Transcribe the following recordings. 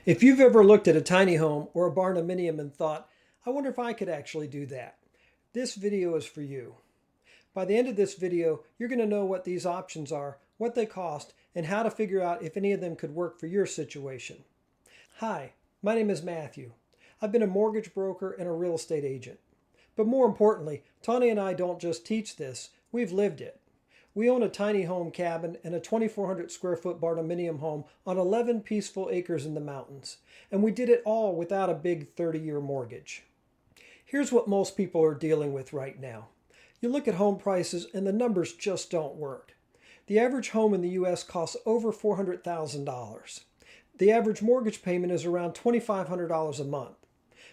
If you've ever looked at a tiny home or a barndominium and thought, I wonder if I could actually do that, this video is for you. By the end of this video, you're going to know what these options are, what they cost, and how to figure out if any of them could work for your situation. Hi, my name is Matthew. I've been a mortgage broker and a real estate agent. But more importantly, Tawnee and I don't just teach this, we've lived it. We own a tiny home cabin and a 2,400 square foot barndominium home on 11 peaceful acres in the mountains. And we did it all without a big 30-year mortgage. Here's what most people are dealing with right now. You look at home prices and the numbers just don't work. The average home in the U.S. costs over $400,000. The average mortgage payment is around $2,500 a month.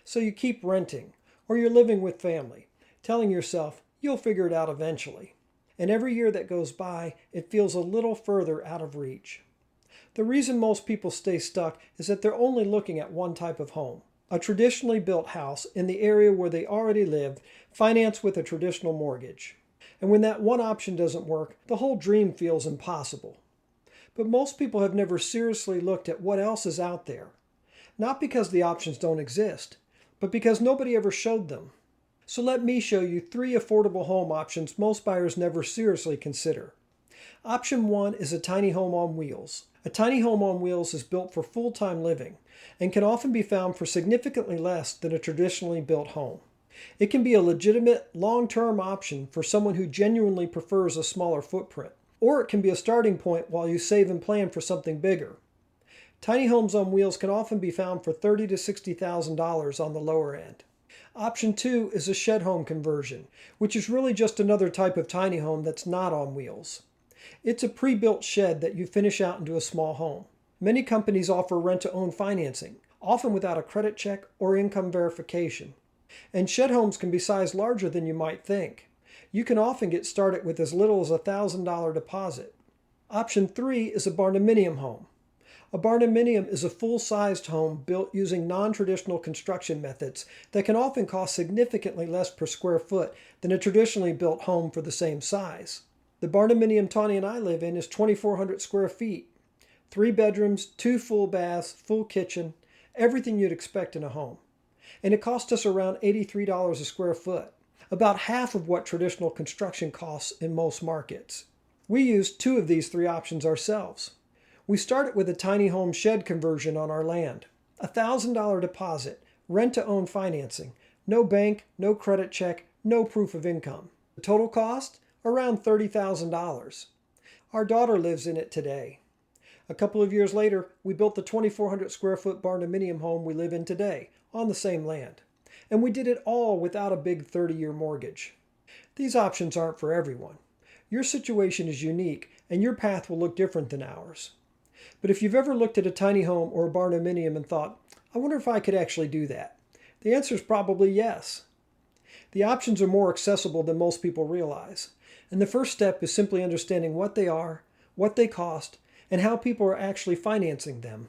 So you keep renting, or you're living with family, telling yourself you'll figure it out eventually. And every year that goes by, it feels a little further out of reach. The reason most people stay stuck is that they're only looking at one type of home, a traditionally built house in the area where they already live, financed with a traditional mortgage. And when that one option doesn't work, the whole dream feels impossible. But most people have never seriously looked at what else is out there. Not because the options don't exist, but because nobody ever showed them. So let me show you 3 affordable home options most buyers never seriously consider. Option 1 is a tiny home on wheels. A tiny home on wheels is built for full-time living and can often be found for significantly less than a traditionally built home. It can be a legitimate, long-term option for someone who genuinely prefers a smaller footprint, or it can be a starting point while you save and plan for something bigger. Tiny homes on wheels can often be found for $30,000 to $60,000 on the lower end. Option 2 is a shed home conversion, which is really just another type of tiny home that's not on wheels. It's a pre-built shed that you finish out into a small home. Many companies offer rent-to-own financing, often without a credit check or income verification. And shed homes can be sized larger than you might think. You can often get started with as little as a $1,000 deposit. Option 3 is a barndominium home. A barndominium is a full-sized home built using non-traditional construction methods that can often cost significantly less per square foot than a traditionally built home for the same size. The barndominium Tawnee and I live in is 2,400 square feet. 3 bedrooms, 2 full baths, full kitchen, everything you'd expect in a home. And it cost us around $83 a square foot, about half of what traditional construction costs in most markets. We used 2 of these 3 options ourselves. We started with a tiny home shed conversion on our land. A $1,000 deposit, rent-to-own financing, no bank, no credit check, no proof of income. The total cost? Around $30,000. Our daughter lives in it today. A couple of years later, we built the 2,400 square foot barndominium home we live in today, on the same land. And we did it all without a big 30-year mortgage. These options aren't for everyone. Your situation is unique, and your path will look different than ours. But if you've ever looked at a tiny home or a barndominium and thought, I wonder if I could actually do that, the answer is probably yes. The options are more accessible than most people realize. And the first step is simply understanding what they are, what they cost, and how people are actually financing them.